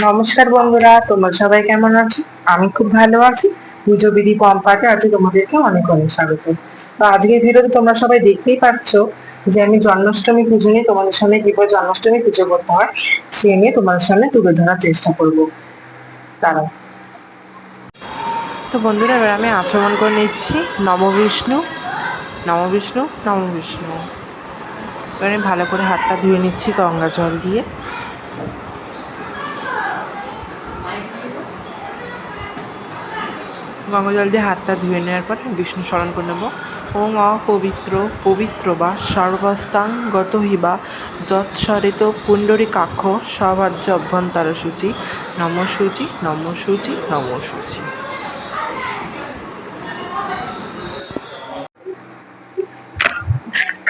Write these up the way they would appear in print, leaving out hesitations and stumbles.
নমস্কার বন্ধুরা, তোমরা সবাই কেমন আছো? আমি খুব ভালো আছি। পুজো বিধি পম্পাতে আজকে তোমাদেরকে অনেক অনেক স্বাগত। তো আজকের ভিডিওতে তোমরা সবাই দেখতেই পাচ্ছ যে আমি জন্মাষ্টমী পুজো নিয়ে তোমাদের সামনে কিভাবে জন্মাষ্টমী পুজো করতে হয় সে নিয়ে তোমাদের সামনে তুলে ধরার চেষ্টা করবো। তারা তো বন্ধুরা, এবার আমি আচমন করে নিচ্ছি নমবিষ্ণু নমবিষ্ণু নমবিষ্ণু। এবার আমি ভালো করে হাতটা ধুয়ে নিচ্ছি গঙ্গা জল দিয়ে। গঙ্গা জল দিয়ে হাতটা ধুয়ে নেওয়ার পর বিষ্ণু স্মরণ করে নেব। ওং অপবিত্র পবিত্র বা সর্বস্তাং গত হিবা যৎসরিত পুণ্ডরীকাক্ষ সভাজ্য অভ্যন্তর সূচি নম সূচি নম সূচি নম সূচি।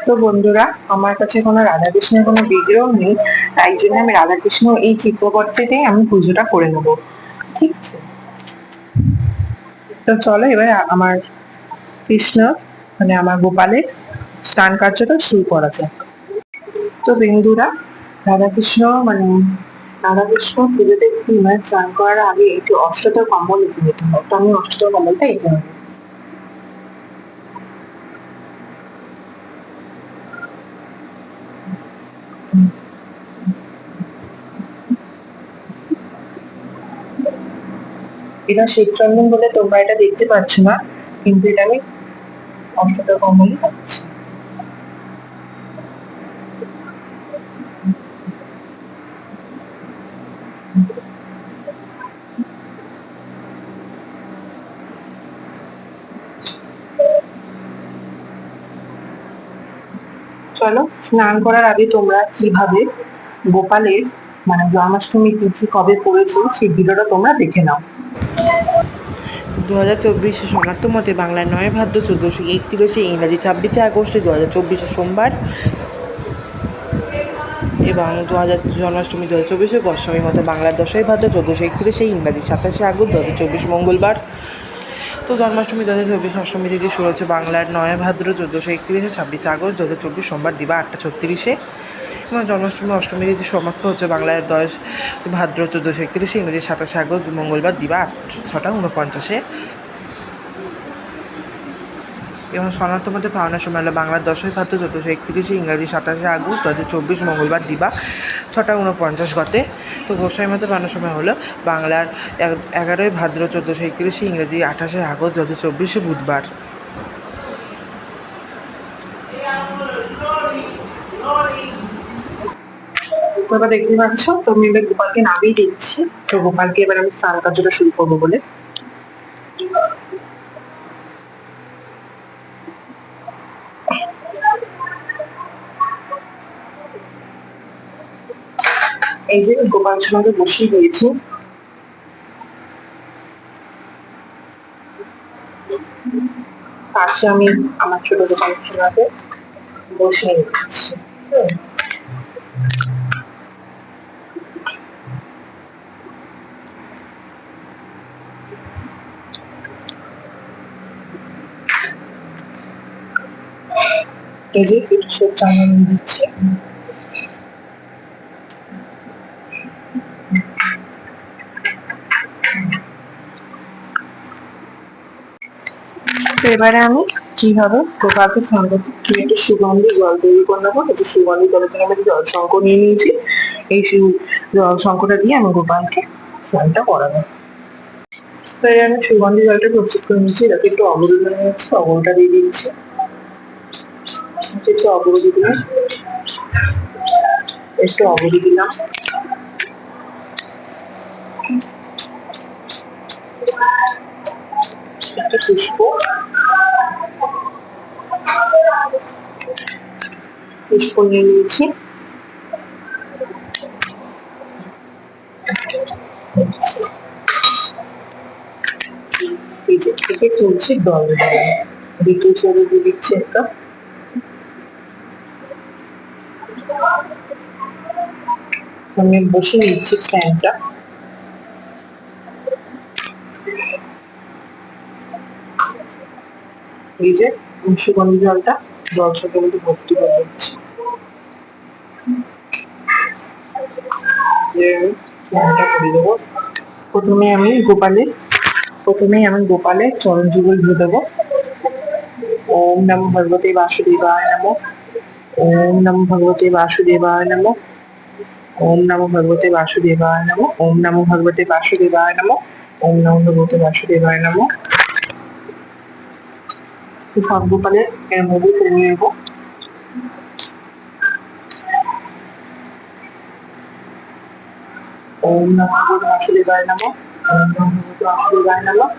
তো বন্ধুরা, আমার কাছে কোনো রাধাকৃষ্ণের কোনো বিগ্রহ নেই, তাই জন্য আমি রাধাকৃষ্ণ এই চিত্রপটটিতেই আমি পুজোটা করে নেবো। ঠিক আছে, তো চলো এবার আমার কৃষ্ণ মানে আমার গোপালের স্নান কার্যটা শুরু করা যাক। তো বন্ধুরা, রাধাকৃষ্ণ মানে রাধাকৃষ্ণ পুজোতে মানে স্নান করার আগে একটু অষ্টদল কম্বল লিখে নিতে হয়। তো আমি অষ্টদল কম্বলটা এঁকে নেবো। এটা শ্বেতচন্দন বলে তোমরা এটা দেখতে পাচ্ছ না, কিন্তু এটা আমি অষ্টদল কম্বলই পাচ্ছি। চলো, স্নান করার আগে তোমরা কিভাবে গোপালের মানে জন্মাষ্টমী তিথি কবে পড়েছে সেই ভিডিওটা তোমরা দেখে নাও। 2024 শনাক্ত মতে বাংলার 9 ভাদ্র 1431, ইংরাজি 26 আগস্ট 2024 সোমবার এবং জন্মাষ্টমী 2024 গোস্বামী মতে বাংলার 10ই ভাদ্র 1431, ইংরাজি 27 আগস্ট 2024 মঙ্গলবার। তো জন্মাষ্টমী 2024 অষ্টমী তিথি শুরু হচ্ছে বাংলার 9 ভাদ্র 1431, 26 আগস্ট 2024 সোমবার দিবা 8টা 36 এবং জন্মাষ্টমী অষ্টমী তিথি সমাপ্ত হচ্ছে বাংলার 10 ভাদ্র 1431, ইংরেজি 27 আগস্ট মঙ্গলবার দিবা 6টা 49 এবং সনাতন মতে পাওনার সময় হলো বাংলার 10ই ভাদ্র 1431, ইংরাজি 27 আগস্ট 2024 মঙ্গলবার দিবা 6টা 49 গতে। তো গোসাই মতে পাওনার সময় হলো বাংলার 11ই ভাদ্র 1431, ইংরাজি 28 আগস্ট 2024 বুধবার। তো এবার দেখতে পাচ্ছ, তো আমি এবার গোপালকে নামিয়ে দিচ্ছি। তো গোপালকে এবার আমি স্নান কার্যটা শুরু করবো বলে এই যে গোপাল সোনাকে বসিয়ে দিয়েছি। পাশে আমি আমার ছোট গোপাল সোনাকে বসিয়ে নিচ্ছি। এই যে সে চাউমিন দিচ্ছি। তো এবারে আমি কিভাবে গোপালকে স্নান করতে একটু সুগন্ধি জল তৈরি করে নেবো। এই যে সুগন্ধি জলের জন্য আমি জল শঙ্কর নিয়ে নিয়েছি। এই জল শঙ্করটা দিয়ে আমি গোপালকে স্নানটা করাবো। তো এই আমি সুগন্ধি জলটা প্রস্তুত করে নিচ্ছি। এটাকে একটু অবরোধ হয়ে যাচ্ছে, অবরটা দিয়ে দিচ্ছি। একটু অবরোধ দিলাম, একটু অবরোধ দিলাম। একটা পুষ্প পুষ্প নিয়ে নিয়েছি। এই যে থেকে তুলছি দল দ্বিতীয় চলে দিয়ে দিচ্ছি একটা। আমি বসে নিচ্ছি ফ্যানটা। এই যে সুগন্ধি জলটা জল সাথে মধ্যে ভর্তি করে দিচ্ছি। স্নানটা করে দেবো। প্রথমে আমি গোপালের প্রথমেই আমি গোপালের চরণ যুগল ধুয়ে দেবো। ওম নমো ভগবতে বাসুদেবায় নমঃ। ওম নমো ভগবতে বাসুদেবায় নমঃ। ওম নমো ভগবতে বাসুদেবায় নমঃ। ওম নমো ভগবতে বাসুদেবায় নমঃ। ওম নমো ভগবতে বাসুদেবায় নমঃ। সব গোপালের এর মধ্যে করে নিয়ে নেবো। ওম নমো ভগবতে বাসুদেবায় নমঃ। ওম নমো ভগবতে বাসুদেবায় নমঃ।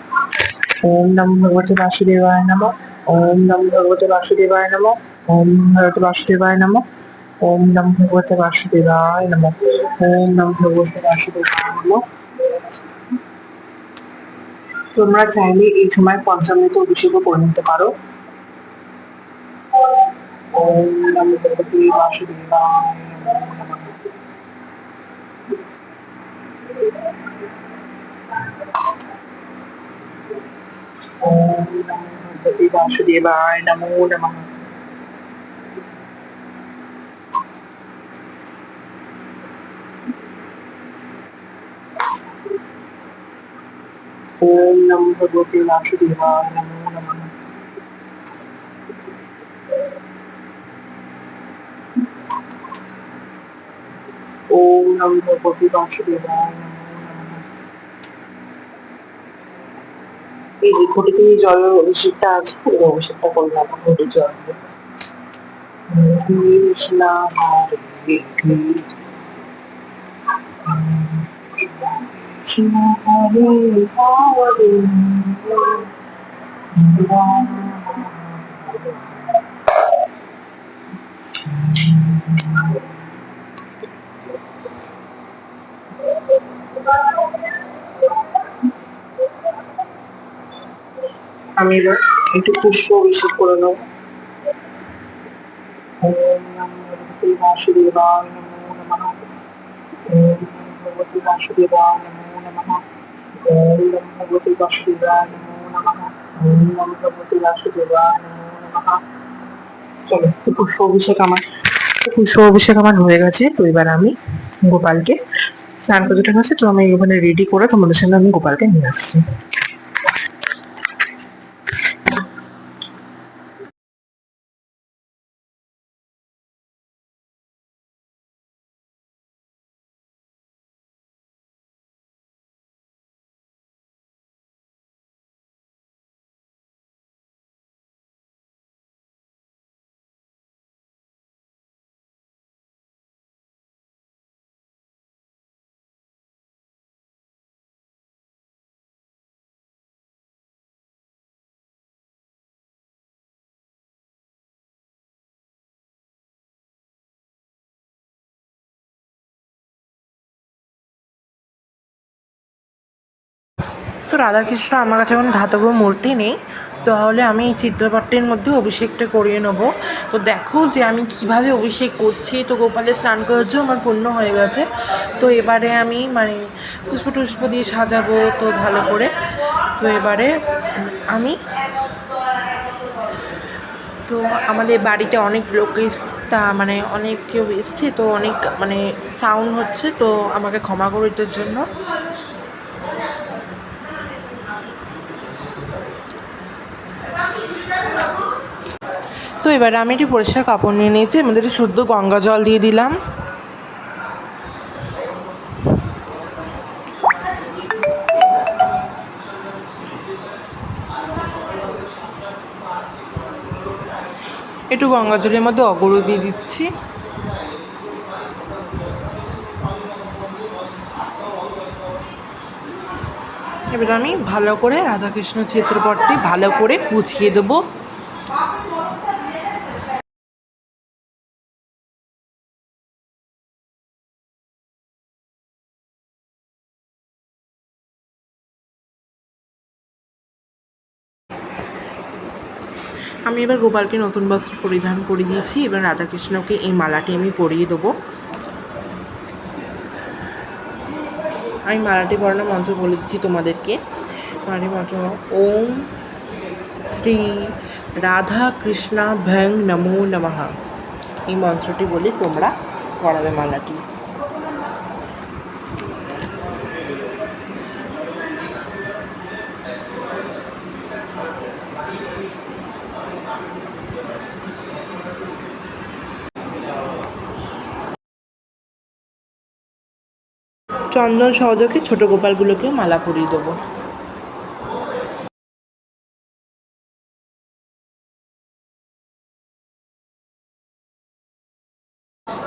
ওম নমো ভগবতে বাসুদেবায় নমঃ। ওম নমো ভগবতে বাসুদেবায় নমঃ। ওম নমো ভগবতে বাসুদেবায় নমঃ। ওম নমো ভগবতে বাসুদেবায় নমঃ। ওম নমো ভগবতে বাসুদেবায় নমঃ। তোমরা চাইলে এই সময় পঞ্চামৃত অভিষেকও করে নিতে পারো। ওম নমো ভগবতে বাসুদেবায় নমঃ। ওম নমো ভগবতে বাসুদেবায় নমো নমঃ। ওম নমো ভগবতে বাসুদেবায় নমো নমঃ। ওম নমো ভগবতে বাসুদেবায় নমো নমঃ। এই যে ঘটিতে জলের অভিষেকটা আছে, এই অভিষেকটা করে নেবো ঘটির জল দিয়ে। কৃষ্ণ হরে কৃষ্ণ হরে হরে রাম। আমি এবার একটু পুষ্প অভিষেক করে নেবো। ওম নমো ভগবতে বাসুদেবায় নমো নমঃ। ওম নমো ভগবতে বাসুদেবায় নমো নমঃ। ওম নমো ভগবতে বাসুদেবায় নমো নমঃ। ওম নমো ভগবতে বাসুদেবায় নমো নমঃ। চলো, পুষ্প অভিষেক আমার হয়ে গেছে। তো এবার আমি গোপালকে স্নান পুজোটা হচ্ছে, তো আমি এখানে রেডি করে তোমাদের সামনে আমি গোপালকে নিয়ে আসছি। তো রাধাকৃষ্ণ আমার কাছে এখন ধাতব মূর্তি নেই, তাহলে আমি এই চিত্রপটটির মধ্যে অভিষেকটা করিয়ে নেবো। তো দেখো যে আমি কিভাবে অভিষেক করছি। তো গোপালের স্নান করার জন্য আমার পূর্ণ হয়ে গেছে। তো এবারে আমি মানে পুষ্প টুষ্প দিয়ে সাজাবো তো ভালো করে। তো এবারে আমি তো আমাদের বাড়িতে অনেক লোক এসছে, তা মানে অনেক কেউ এসছে, তো অনেক মানে সাউন্ড হচ্ছে, তো আমাকে ক্ষমা করে এটার জন্য। তো এবারে আমি একটি পরিষ্কার কাপড় নিয়ে নিয়েছি, আমাদের একটু শুদ্ধ গঙ্গা জল দিয়ে দিলাম। একটু গঙ্গা জলের মধ্যে অগরু দিয়ে দিচ্ছি। এবার আমি ভালো করে রাধাকৃষ্ণ চিত্রপটটি ভালো করে গুছিয়ে দেবো। আমি এবার গোপালকে নতুন বস্ত্র পরিধান করে দিয়েছি। এবার রাধাকৃষ্ণকে এই মালাটি আমি পরিয়ে দেবো। আমি মালাটি পরানোর মন্ত্র বলে দিচ্ছি তোমাদেরকে। মালাটি মন্ত্র: ওম শ্রী রাধা কৃষ্ণা ভ্যাং নমো নমঃ। এই মন্ত্রটি বলে তোমরা পরাবে মালাটি। চন্দন সহযোগে ছোট গোপালগুলোকেও মালা পরিয়ে দেবো।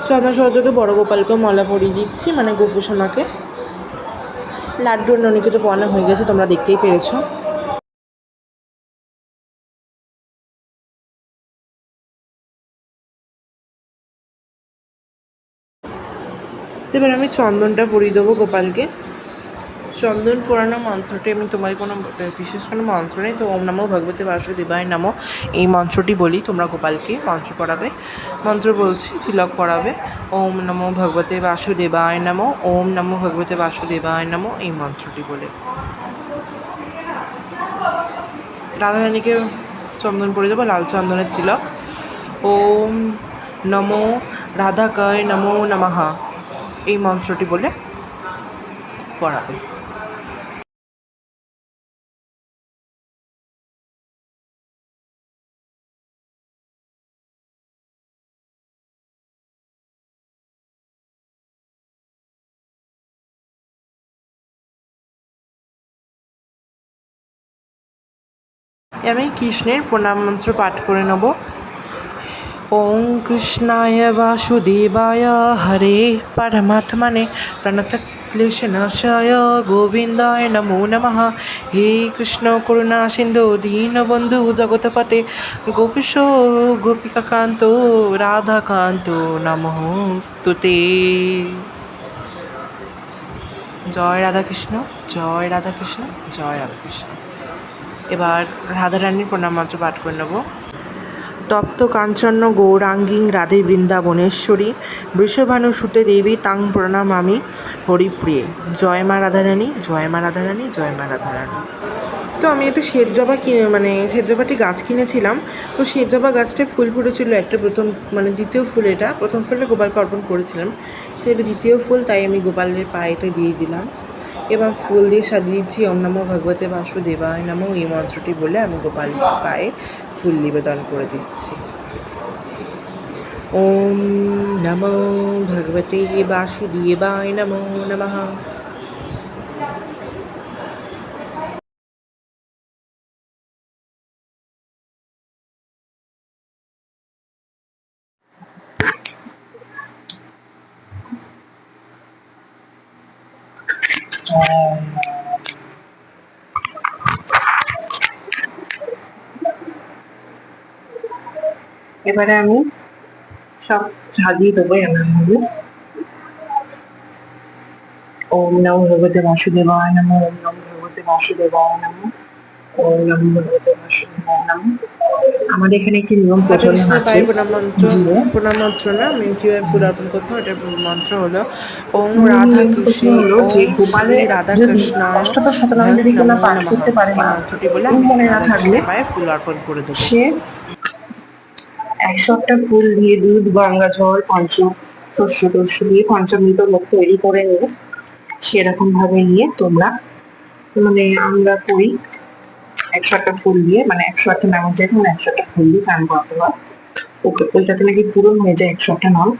চন্দন সহযোগে বড় গোপালকেও মালা পরিয়ে দিচ্ছি, মানে গোপুসোনাকে। লাড্ডুর ননিকে তো পড়ানো হয়ে গেছে, তোমরা দেখতেই পেরেছো। তো এবার আমি চন্দনটা পরিয়ে দেবো গোপালকে। চন্দন পোড়ানো মন্ত্রটি আমি তোমার কোনো বিশেষ কোনো মন্ত্র নেই, তো ওম নমো ভগবতে বাসুদেবায় নমো এই মন্ত্রটি বলি তোমরা গোপালকে মন্ত্র পড়াবে। মন্ত্র বলছি, তিলক পড়াবে। ওম নমো ভগবতে বাসুদেবায় নমো, ওম নমো ভগবতে বাসুদেবায় নমো এই মন্ত্রটি বলে। রাধারানীকে চন্দন পরে দেবো, লাল চন্দনের তিলক। ওম নমো রাধাকায় নমো নমঃ এই মন্ত্রটি বলে পড়াবে। আমি কৃষ্ণের প্রণাম মন্ত্র পাঠ করে নেব। ওম কৃষ্ণায় বাসুদেবায় হরে পরমাত্মনে প্রণতক্লেশনাশায় গোবিন্দায় নমো নমঃ। হে কৃষ্ণ করুণা সিন্ধু দীনবন্ধু জগৎপতে গোপীশ গোপিকাকান্ত রাধাকান্ত নমস্তুতে। জয় রাধাকৃষ্ণ, জয় রাধাকৃষ্ণ, জয় রাধাকৃষ্ণ। এবার রাধারানীর প্রণাম মন্ত্র পাঠ করে নেব। তপ্ত কাঞ্চন্য গৌরাঙ্গীং রাধে বৃন্দাবনেশ্বরী বৃষভানুসুতে দেবী তাং প্রণামামি হরিপ্রিয়ে। জয় মা রাধারানী, জয় মা রাধারানী, জয় মা রাধারানী। তো আমি একটা শ্বেতজবা শ্বেতজবাটি গাছ কিনেছিলাম। তো শ্বেতজবা গাছটায় ফুল ফুটেছিল একটা, প্রথম দ্বিতীয় ফুল এটা। প্রথম ফুলটা গোপালকে অর্পণ করেছিলাম, তো এটা দ্বিতীয় ফুল, তাই আমি গোপালের পায়েটা দিয়ে দিলাম। এবং ফুল দিয়ে সাজিয়ে দিচ্ছি ওম নমো ভগবতে বাসুদেবায় নমো এই মন্ত্রটি বলে আমি গোপালের পায়ে ফুল নিবেদন করে দিচ্ছি। ওম নমো ভগবতে বাসুদেবায় নমো নমঃ। এবারে আমি সব সাজিয়ে দেবো এমনভাবে। ওম নমো ভগবতে বাসুদেবায় নমো, ওম নমো ভগবতে বাসুদেবায় নমো, ওম নমো ভগবতে বাসুদেবায় নমো। আমাদের এখানে একটি নিয়ম প্রচলন রাধাকৃষ্ণের আছে পায়ে প্রণাম মন্ত্র, যে প্রণাম মন্ত্র না, আমি কীভাবে ফুল অর্পণ করতে হয় এটার মন্ত্র হলো ওম নিয়ম প্রশ্ন রাধাকৃষ্ণ, হলো যে ওম শ্রী গোপালের যদি রাধাকৃষ্ণায় অষ্টদশ শতনাম ভং যদি কেউ না নমো পাঠ নমঃ করতে পারে এই বা মন্ত্রটি বলে আমি মনে না থাকলে রাধাকৃষ্ণের পায়ে ফুল অর্পণ করে দেবো। সে 100টা ফুল দিয়ে দুধ, গঙ্গা জল, শস্য টস্য দিয়ে পঞ্চামৃত ভোগ তৈরি করে নিয়ে সেরকম ভাবে নিয়ে তোমরা আমরা করি 100টা ফুল দিয়ে, 100টা নামের জায়গায় 100টা ফুল দিয়ে স্নান করাতে হয়। ওইটাতে নাকি পূরণ হয়ে যায় 100টা নাম।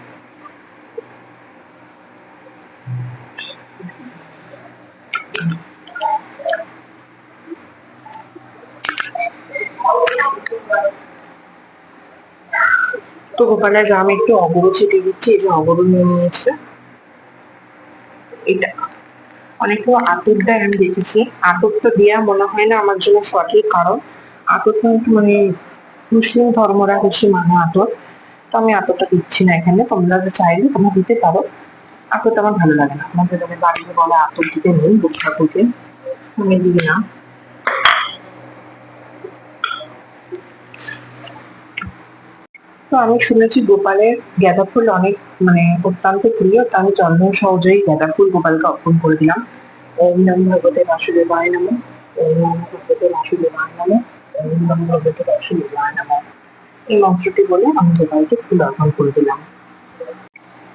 তো গোপালের গ্রামে একটু অবরু ছিটিয়ে দিচ্ছি, এই যে অবরু নিয়ে নিয়েছে। এটা অনেকে আতর দেয়, আমি দেখেছি। আতরটা দেওয়া মনে হয় না আমার জন্য সঠিক, কারণ আতরটা মুসলিম ধর্মরা বেশি মানে আতর, তো আমি আতরটা দিচ্ছি না এখানে। তোমরা চাইলে তোমরা দিতে পারো, আতরটা আমার ভালো লাগে না। আমাদের বাড়িতে বলে আতর দিতে নেই বুক ঠাকুরকে, আমি দিই না। তো আমি শুনেছি গোপালের গাঁদা ফুল অনেক অত্যন্ত প্রিয়, তো আমি চন্দন সহজেই গাঁদা ফুল গোপালকে অর্পণ করে দিলাম। ওম নমো ভগবতে বাসুদেবায় নমঃ, ওম নমো ভগবতে বাসুদেবায় নমঃ, ওম নমো ভগবতে বাসুদেবায় নমঃ এই মন্ত্রটি বলে আমি গোপালকে ফুল অর্পণ করে দিলাম।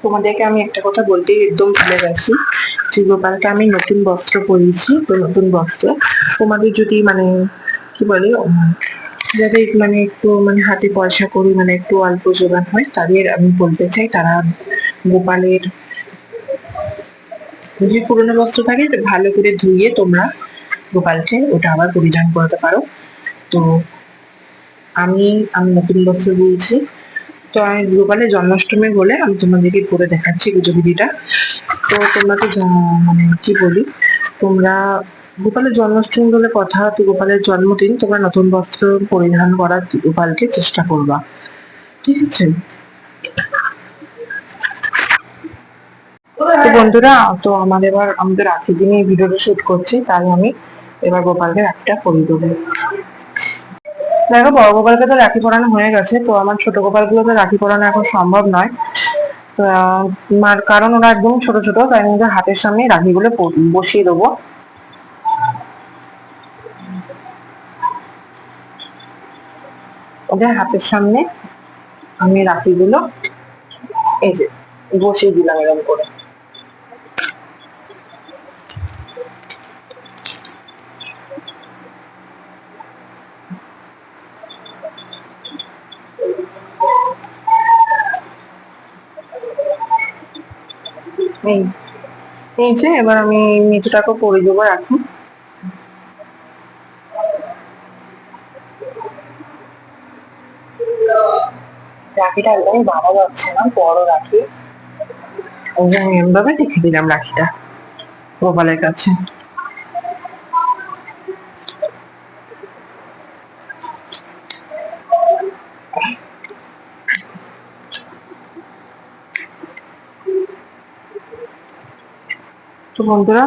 তোমাদেরকে আমি একটা কথা বলতে একদম ভুলে গেছি, যে গোপালকে আমি নতুন বস্ত্র পরিয়েছি। তো নতুন বস্ত্র তোমাদের যদি কি বলে যাদের একটু হাতে পয়সা করি একটু অল্প জোগান হয়, তাদের আমি বলতে চাই তারা গোপালের যদি পুরোনো বস্ত্র থাকে তো ভালো করে ধুয়ে তোমরা গোপালকে ওটা আবার পরিধান করাতে পারো। তো আমি আমি নতুন বস্ত্র বলছি। তো আমি গোপালের জন্মাষ্টমী বলে আমি তোমাদেরকে করে দেখাচ্ছি পুজো বিধিটা। তো তোমরা তো মানে কি বলি, তোমরা গোপালের জন্মাষ্টমী বলে কথা, তো গোপালের জন্মদিন তোমরা নতুন বস্ত্র পরিধান করার গোপালকে চেষ্টা করবা, ঠিক আছে? তো বন্ধুরা, তো আমাদের রাখি দিনে এই ভিডিওটা শুট করছি, তাই আমি এবার গোপালকে রাখিটা পরিয়ে দেবো। দেখো, বড় গোপালকে তো রাখি পরানো হয়ে গেছে, তো আমার ছোট গোপালগুলোকে রাখি পরানো এখন সম্ভব নয়। তো কারণ ওরা একদম ছোট ছোট, তাই আমি ওদের হাতের সামনে রাখিগুলো বসিয়ে দেবো। ওদের হাতের সামনে আমি রাখিগুলো এই যে বসিয়ে দিলাম এরকম করে। এই এই যে এবার আমি মেঝেটাকে পরিয়ে দেবো রাখি। রাখিটা একদমই বাঁধা যাচ্ছে না, বড় রাখি। ওই যে আমি এমভাবে রেখে দিলাম রাখিটা গোপালের কাছে। তো বন্ধুরা,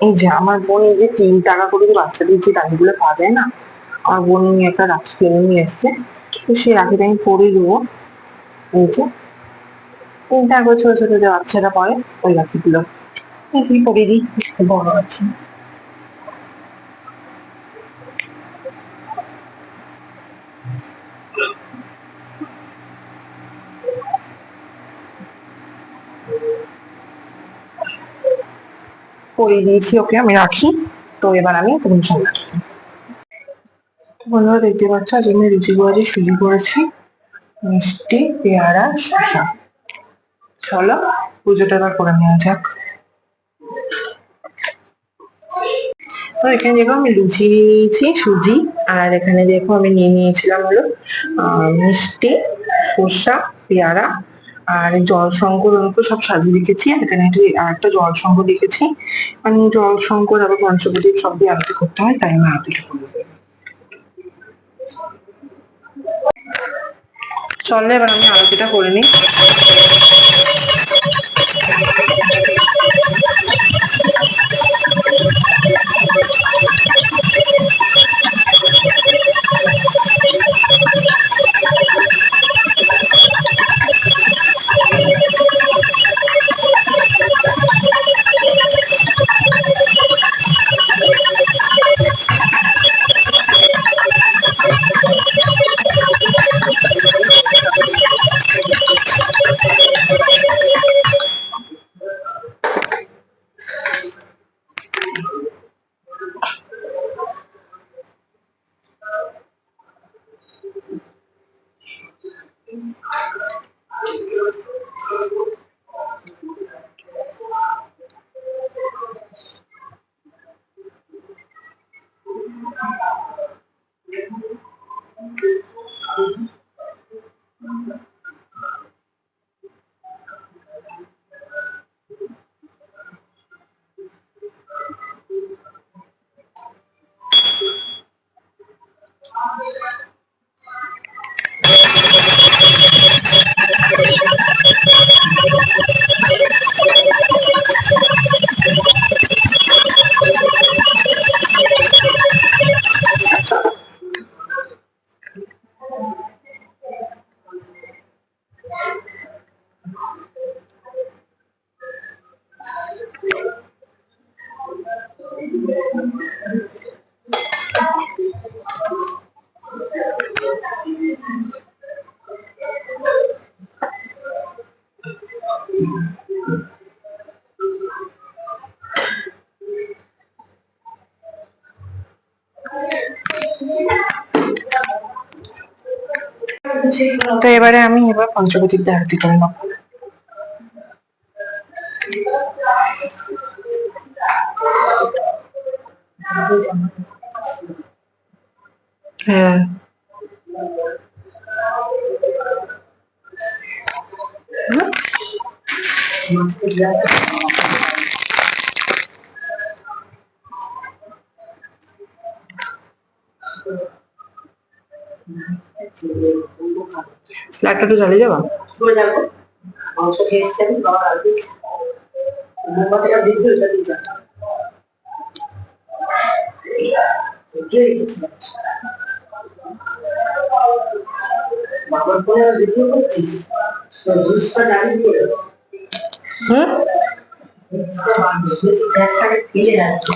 এই যে আমার বোন এই যে 3 টাকা করে যে বাচ্চাদের যে রাখিগুলো পাওয়া যায় না, আমার বোন একটা রাখি কিনে নিয়ে এসছে। তো সেই রাখিটা আমি পরিয়ে দেবো। এই যে 3 টাকা করে ছোট ছোট যে বাচ্চারা পরে ওই রাখিগুলো এই পরিয়ে দিই, বড় আছে। পরিয়ে দিয়েছি ওকে আমি রাখি। তো এবার আমি তোমার সামনে আসছি। বন্ধুরা, দেখতে পাচ্ছ আজ আমি লুচি করেছি, সুজি করেছি, মিষ্টি, পেয়ারা, শসা। চলো পুজোটা এবার করে নেওয়া যাক। তো এখানে দেখো আমি লুচি নিয়ে নিয়েছি, সুজি, আর এখানে দেখো আমি নিয়ে নিয়েছিলাম হলো মিষ্টি, শসা, পেয়ারা, আর জল শঙ্কর ওরকম সব সাজিয়ে রেখেছি। আর এখানে আর একটা জল শঙ্কর রেখেছি। আমি জল শঙ্কর আবার পঞ্চপ্রদীপ সব দিয়ে আরতি করতে হয়, তাই আমি আরতিটা করবো। চলো এবার আমি আরতিটা করে নিই। তো এবারে আমি পঞ্চবতীর আরতি করে নেবো। হ্যাঁ, লাইটটা তো জ্বালিয়ে যাবা। মাংস খেয়ে এসছি আমি, বাবা আর মোমবাতিটা দেখবে, ওটা দিয়ে যাবে। বাবার পরে ভিডিও করছিস, তোর রুলসটা জানি দিয়ে দেবো। হুম, গ্যাসটাকে ফেলে রাখবি।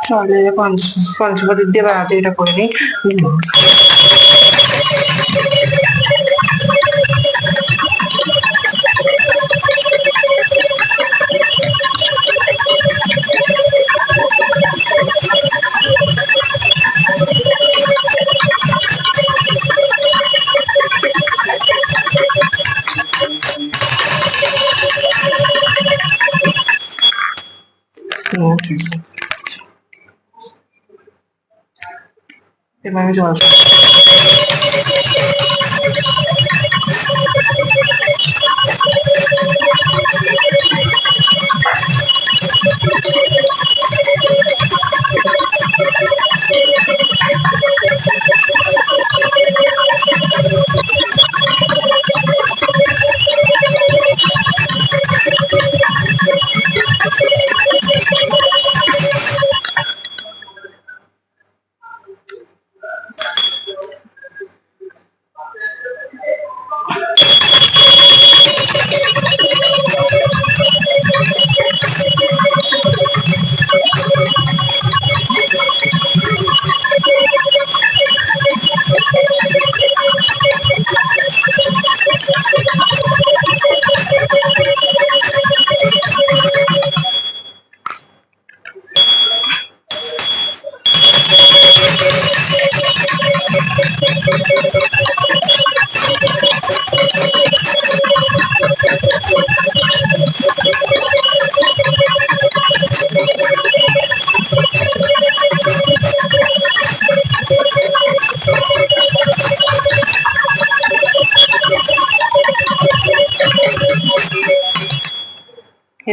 চলে পঞ্চপতির দিয়ে বাড়াতে এটা করে নিই। ঠিক আছে, এবার আমি জল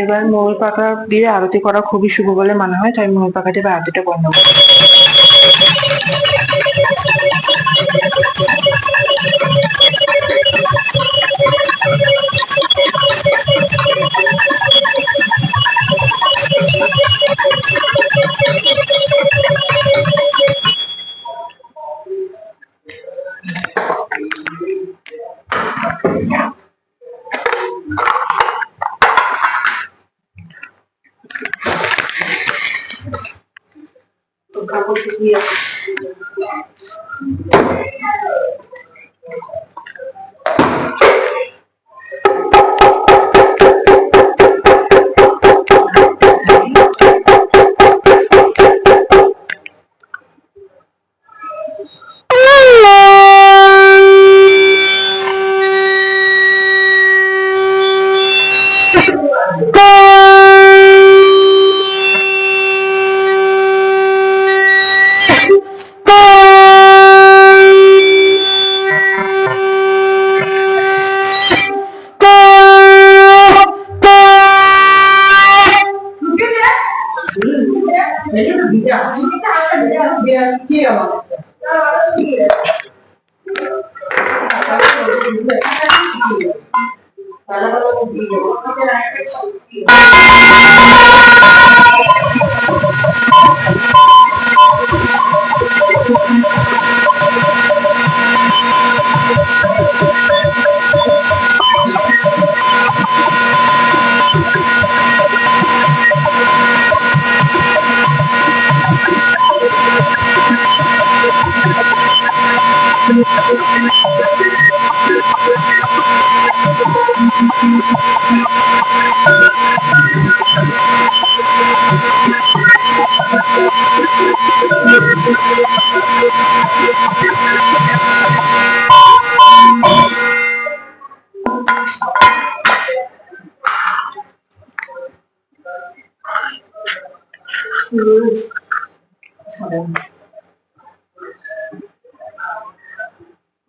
এবার মৌর পাকা দিয়ে আরতি করা খুবই শুভ বলে মনে হয়, তাই মৌর পাকা দিয়ে আরতিটা বন্ধ করবো। তো কাপড় দিয়ে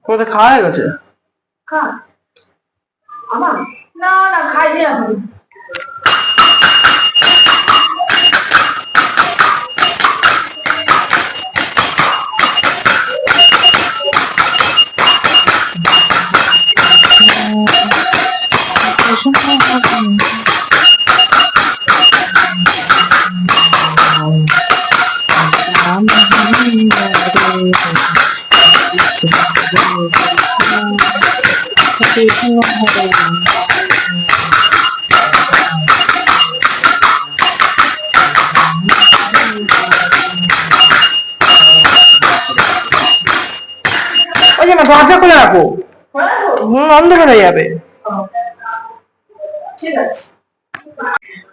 কোথায় খাওয়া হয়ে গেছে? খা আমার না না খাইলে হবে ওই যে না, দরজা খুলে রাখো। অন্ধকার হয়ে যাবে। ঠিক আছে।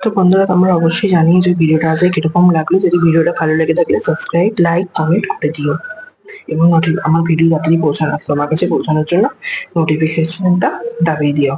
তো বন্ধুরা, তোমরা অবশ্যই জানিয়ে যে ভিডিওটা আজকে কিরকম লাগলো। যদি ভিডিওটা ভালো লেগে থাকলে সাবস্ক্রাইব, লাইক, কমেন্ট করে দিও এবং আমার ভিডিও তাড়াতাড়ি তোমার কাছে পৌঁছানোর জন্য নোটিফিকেশনটা দাবিয়ে দিও।